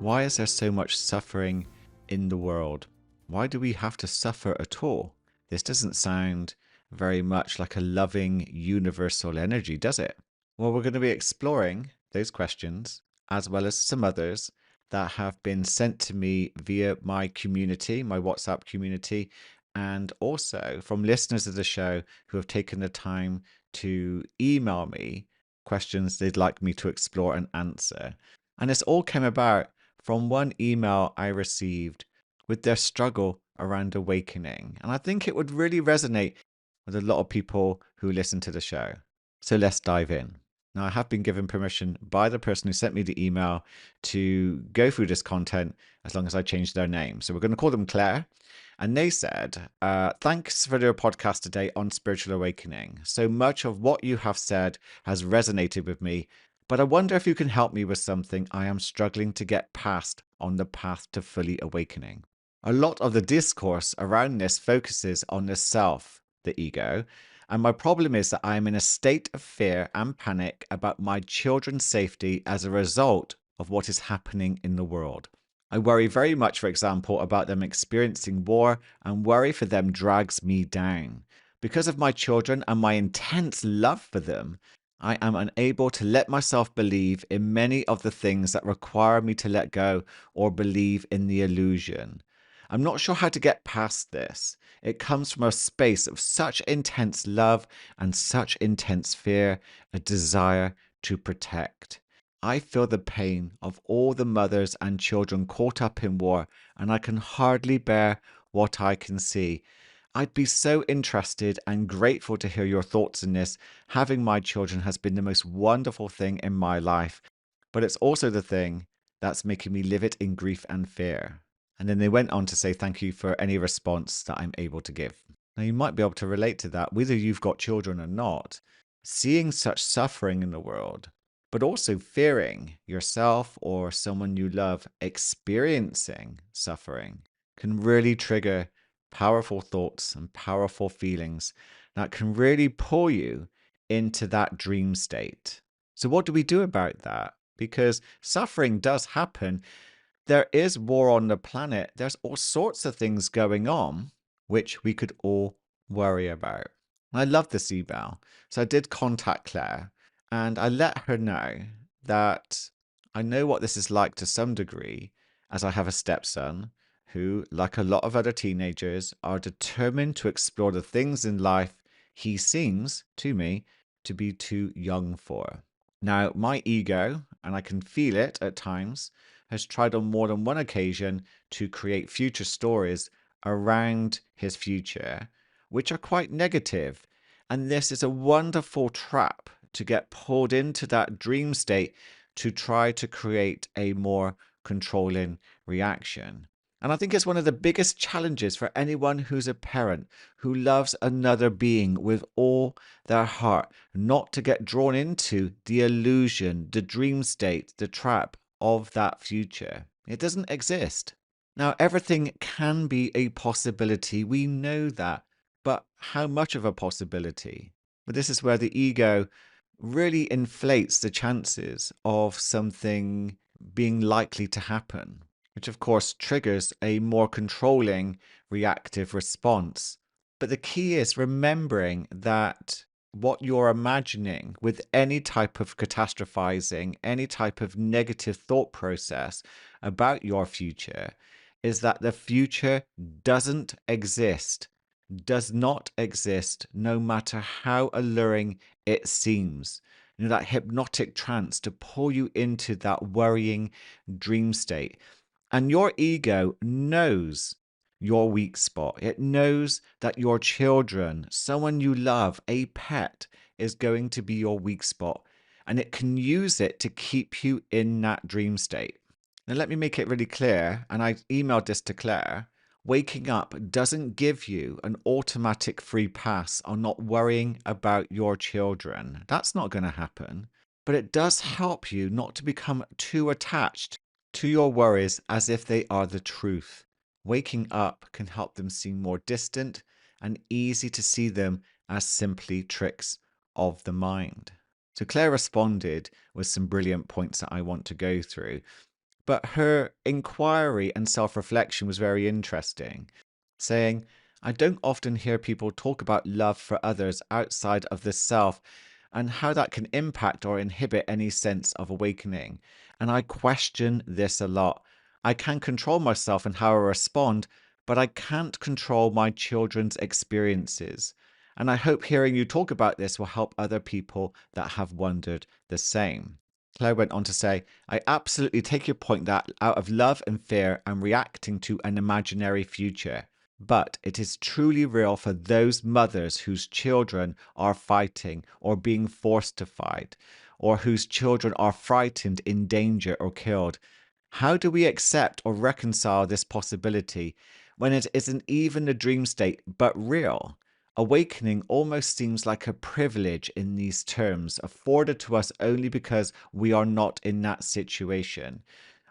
Why is there so much suffering in the world? Why do we have to suffer at all? This doesn't sound very much like a loving universal energy, does it? Well, we're going to be exploring those questions as well as some others that have been sent to me via my community, my WhatsApp community, and also from listeners of the show who have taken the time to email me questions they'd like me to explore and answer. And this all came about from one email I received with their struggle around awakening. And I think it would really resonate with a lot of people who listen to the show. So let's dive in. Now, I have been given permission by the person who sent me the email to go through this content as long as I change their name. So we're going to call them Claire. And they said, thanks for your podcast today on spiritual awakening. So much of what you have said has resonated with me, but I wonder if you can help me with something I am struggling to get past on the path to fully awakening. A lot of the discourse around this focuses on the self, the ego, and my problem is that I am in a state of fear and panic about my children's safety as a result of what is happening in the world. I worry very much, for example, about them experiencing war, and worry for them drags me down. Because of my children and my intense love for them, I am unable to let myself believe in many of the things that require me to let go or believe in the illusion. I'm not sure how to get past this. It comes from a space of such intense love and such intense fear, a desire to protect. I feel the pain of all the mothers and children caught up in war, and I can hardly bear what I can see. I'd be so interested and grateful to hear your thoughts on this. Having my children has been the most wonderful thing in my life, but it's also the thing that's making me live it in grief and fear. And then they went on to say, thank you for any response that I'm able to give. Now, you might be able to relate to that, whether you've got children or not. Seeing such suffering in the world, but also fearing yourself or someone you love experiencing suffering, can really trigger powerful thoughts and powerful feelings that can really pull you into that dream state. So, what do we do about that? Because suffering does happen. There is war on the planet. There's all sorts of things going on, which we could all worry about. I love this email. So I did contact Claire and I let her know that I know what this is like to some degree, as I have a stepson who, like a lot of other teenagers, are determined to explore the things in life he seems to me to be too young for. Now, my ego, and I can feel it at times, has tried on more than one occasion to create future stories around his future, which are quite negative. And this is a wonderful trap to get pulled into that dream state to try to create a more controlling reaction. And I think it's one of the biggest challenges for anyone who's a parent who loves another being with all their heart, not to get drawn into the illusion, the dream state, the trap of that future. It doesn't exist. Now, everything can be a possibility. We know that. But how much of a possibility? But this is where the ego really inflates the chances of something being likely to happen, which of course triggers a more controlling reactive response. But the key is remembering that what you're imagining with any type of catastrophizing, any type of negative thought process about your future is that the future doesn't exist, does not exist, no matter how alluring it seems. You know, that hypnotic trance to pull you into that worrying dream state. And your ego knows your weak spot. It knows that your children, someone you love, a pet, is going to be your weak spot. And it can use it to keep you in that dream state. Now, let me make it really clear, and I emailed this to Claire. Waking up doesn't give you an automatic free pass on not worrying about your children. That's not going to happen. But it does help you not to become too attached to your worries as if they are the truth. Waking up can help them seem more distant and easy to see them as simply tricks of the mind. So Claire responded with some brilliant points that I want to go through. But her inquiry and self reflection was very interesting, saying, I don't often hear people talk about love for others outside of the self and how that can impact or inhibit any sense of awakening. And I question this a lot. I can control myself and how I respond, but I can't control my children's experiences. And I hope hearing you talk about this will help other people that have wondered the same. Claire went on to say, I absolutely take your point that out of love and fear, I'm reacting to an imaginary future. But it is truly real for those mothers whose children are fighting or being forced to fight, or whose children are frightened, in danger, or killed. How do we accept or reconcile this possibility when it isn't even a dream state but real? Awakening almost seems like a privilege in these terms, afforded to us only because we are not in that situation.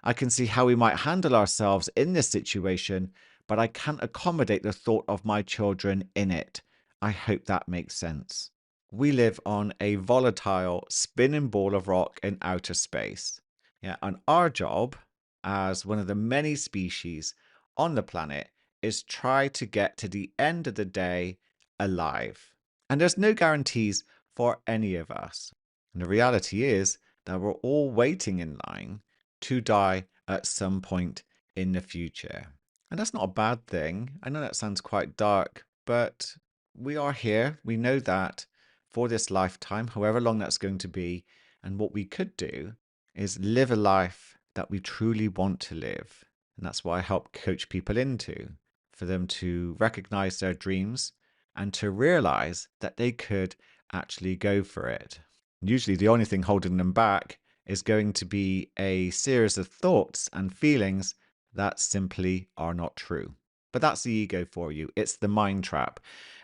I can see how we might handle ourselves in this situation, but I can't accommodate the thought of my children in it. I hope that makes sense. We live on a volatile, spinning ball of rock in outer space. Yeah, and our job, as one of the many species on the planet, is try to get to the end of the day alive. And there's no guarantees for any of us. And the reality is that we're all waiting in line to die at some point in the future. And that's not a bad thing. I know that sounds quite dark, but we are here. We know that for this lifetime, however long that's going to be. And what we could do is live a life that we truly want to live. And that's what I help coach people into, for them to recognize their dreams and to realize that they could actually go for it. Usually, the only thing holding them back is going to be a series of thoughts and feelings that simply are not true. But that's the ego for you. It's the mind trap.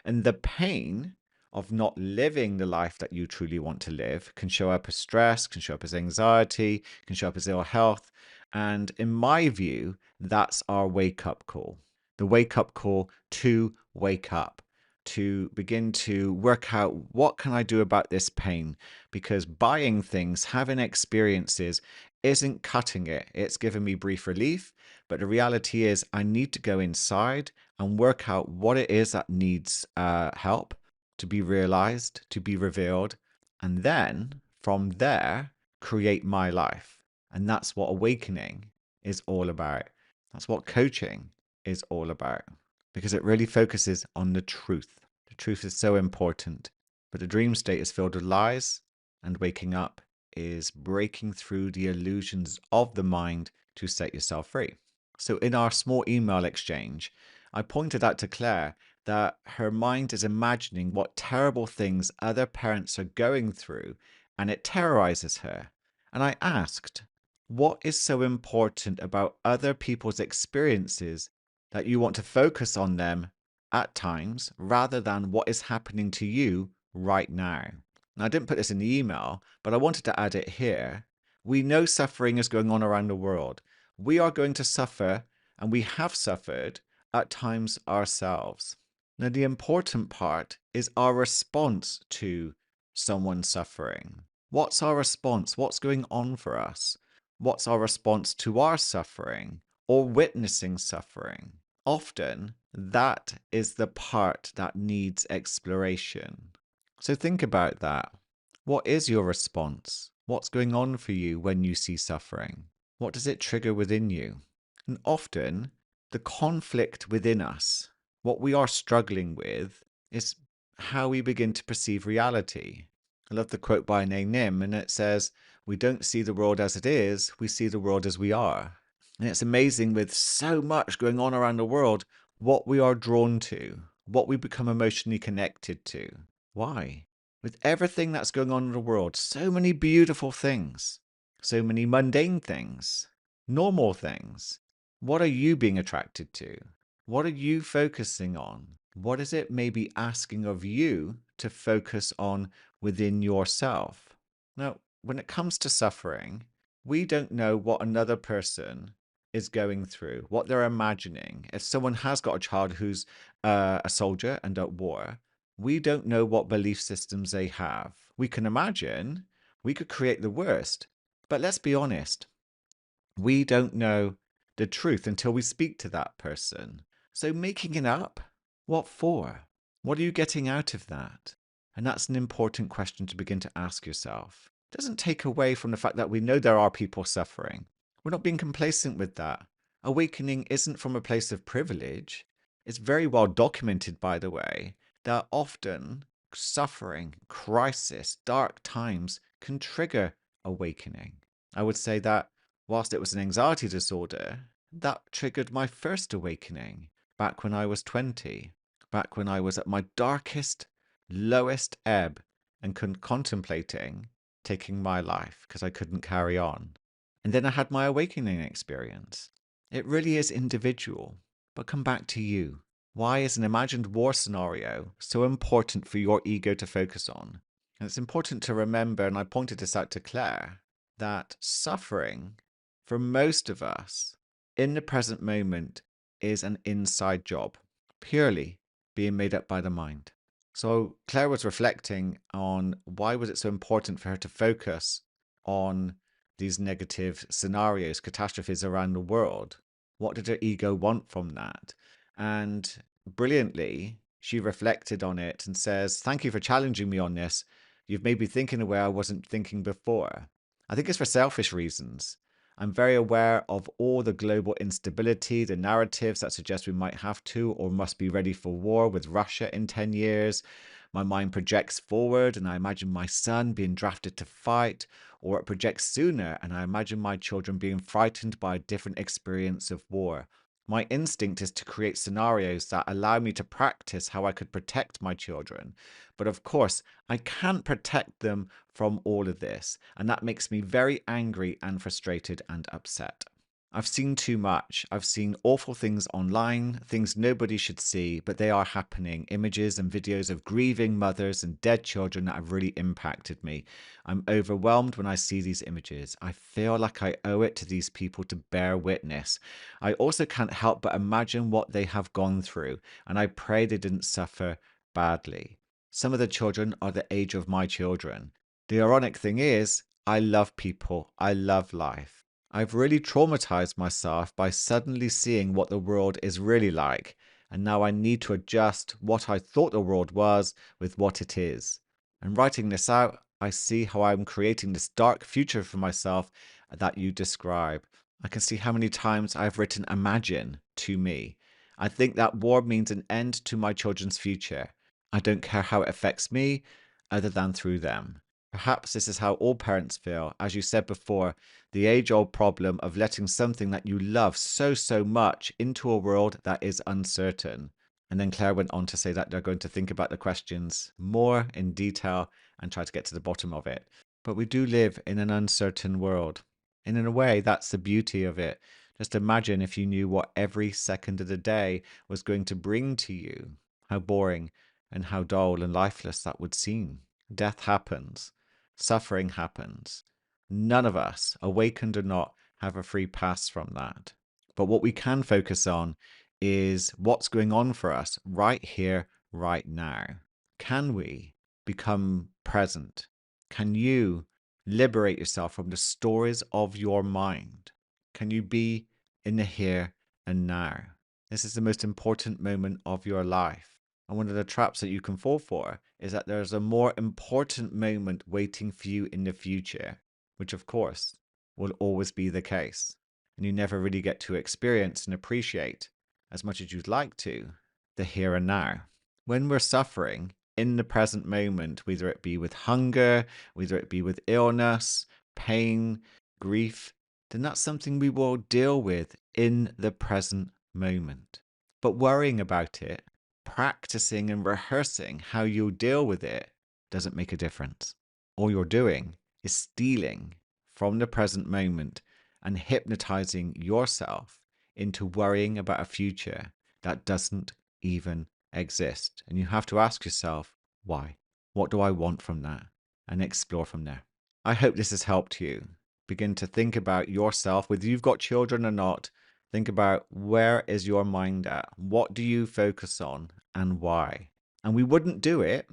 And the pain of not living the life that you truly want to live can show up as stress, can show up as anxiety, can show up as ill health. And in my view, that's our wake up call. The wake up call to wake up, to begin to work out, what can I do about this pain? Because buying things, having experiences isn't cutting it. It's given me brief relief, but the reality is I need to go inside and work out what it is that needs help to be realized, to be revealed, and then from there create my life. And that's what awakening is all about. That's what coaching is all about, because it really focuses on the truth. The truth is so important. But the dream state is filled with lies, and waking up is breaking through the illusions of the mind to set yourself free. So, in our small email exchange, I pointed out to Claire that her mind is imagining what terrible things other parents are going through, and it terrorizes her. And I asked, what is so important about other people's experiences that you want to focus on them at times rather than what is happening to you right now? Now, I didn't put this in the email, but I wanted to add it here. We know suffering is going on around the world. We are going to suffer, and we have suffered at times ourselves. Now, the important part is our response to someone suffering. What's our response? What's going on for us? What's our response to our suffering or witnessing suffering? Often, that is the part that needs exploration. So think about that. What is your response? What's going on for you when you see suffering? What does it trigger within you? And often, the conflict within us, what we are struggling with, is how we begin to perceive reality. I love the quote by Nay Nim, and it says, we don't see the world as it is, we see the world as we are. And it's amazing, with so much going on around the world, what we are drawn to, what we become emotionally connected to. Why? With everything that's going on in the world, so many beautiful things, so many mundane things, normal things. What are you being attracted to? What are you focusing on? What is it maybe asking of you to focus on within yourself? Now, when it comes to suffering, we don't know what another person is going through, what they're imagining. If someone has got a child who's a soldier and at war, we don't know what belief systems they have. We can imagine, we could create the worst. But let's be honest, We don't know the truth until we speak to that person. So making it up, what for? What are you getting out of that? And that's an important question to begin to ask yourself. It doesn't take away from the fact that we know there are people suffering. We're not being complacent with that. Awakening isn't from a place of privilege. It's very well documented, by the way, that often suffering, crisis, dark times can trigger awakening. I would say that whilst it was an anxiety disorder, that triggered my first awakening back when I was 20, back when I was at my darkest, lowest ebb and contemplating taking my life because I couldn't carry on. And then I had my awakening experience. It really is individual, but come back to you. Why is an imagined war scenario so important for your ego to focus on? And it's important to remember, and I pointed this out to Claire, that suffering for most of us in the present moment is an inside job, purely being made up by the mind. So Claire was reflecting on why was it so important for her to focus on these negative scenarios, catastrophes around the world. What did her ego want from that? And brilliantly, she reflected on it and says, "Thank you for challenging me on this. You've made me think in a way I wasn't thinking before." I think it's for selfish reasons. I'm very aware of all the global instability, the narratives that suggest we might have to or must be ready for war with Russia in 10 years. My mind projects forward and I imagine my son being drafted to fight, or it projects sooner and I imagine my children being frightened by a different experience of war. My instinct is to create scenarios that allow me to practice how I could protect my children. But of course, I can't protect them from all of this, and that makes me very angry and frustrated and upset. I've seen too much. I've seen awful things online, things nobody should see, but they are happening. Images and videos of grieving mothers and dead children that have really impacted me. I'm overwhelmed when I see these images. I feel like I owe it to these people to bear witness. I also can't help but imagine what they have gone through, and I pray they didn't suffer badly. Some of the children are the age of my children. The ironic thing is, I love people, I love life. I've really traumatized myself by suddenly seeing what the world is really like, and now I need to adjust what I thought the world was with what it is. And writing this out, I see how I'm creating this dark future for myself that you describe. I can see how many times I've written imagine to me. I think that war means an end to my children's future. I don't care how it affects me, other than through them. Perhaps this is how all parents feel. As you said before, the age old problem of letting something that you love so, so much into a world that is uncertain. And then Claire went on to say that they're going to think about the questions more in detail and try to get to the bottom of it. But we do live in an uncertain world. And in a way, that's the beauty of it. Just imagine if you knew what every second of the day was going to bring to you. How boring and how dull and lifeless that would seem. Death happens. Suffering happens. None of us, awakened or not, have a free pass from that. But what we can focus on is what's going on for us right here, right now. Can we become present? Can you liberate yourself from the stories of your mind? Can you be in the here and now? This is the most important moment of your life. And one of the traps that you can fall for is that there's a more important moment waiting for you in the future, which of course will always be the case. And you never really get to experience and appreciate, as much as you'd like to, the here and now. When we're suffering in the present moment, whether it be with hunger, whether it be with illness, pain, grief, then that's something we will deal with in the present moment. But worrying about it, practicing and rehearsing how you'll deal with it doesn't make a difference. All you're doing is stealing from the present moment and hypnotizing yourself into worrying about a future that doesn't even exist. And you have to ask yourself, why? What do I want from that? And explore from there. I hope this has helped you. Begin to think about yourself, whether you've got children or not. Think about, where is your mind at? What do you focus on and why? And we wouldn't do it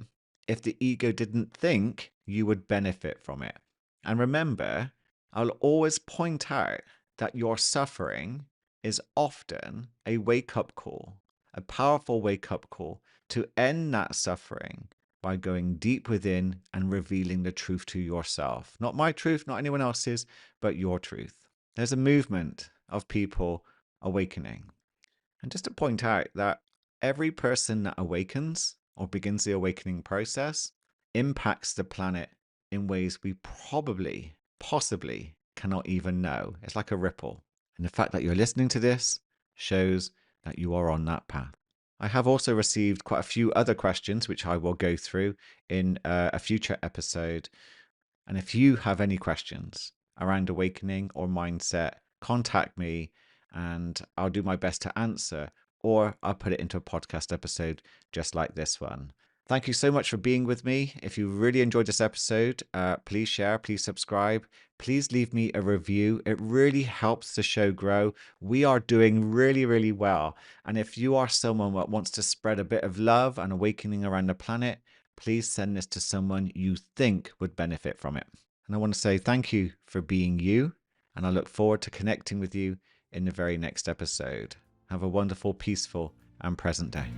if the ego didn't think you would benefit from it. And remember, I'll always point out that your suffering is often a wake-up call, a powerful wake-up call to end that suffering by going deep within and revealing the truth to yourself. Not my truth, not anyone else's, but your truth. There's a movement of people awakening. And just to point out that every person that awakens or begins the awakening process impacts the planet in ways we probably, possibly cannot even know. It's like a ripple. And the fact that you're listening to this shows that you are on that path. I have also received quite a few other questions, which I will go through in a future episode. And if you have any questions around awakening or mindset, contact me and I'll do my best to answer, or I'll put it into a podcast episode just like this one. Thank you so much for being with me. If you really enjoyed this episode, please share, please subscribe, please leave me a review. It really helps the show grow. We are doing really, really well. And if you are someone that wants to spread a bit of love and awakening around the planet, please send this to someone you think would benefit from it. And I want to say thank you for being you, and I look forward to connecting with you in the very next episode. Have a wonderful, peaceful, and present day.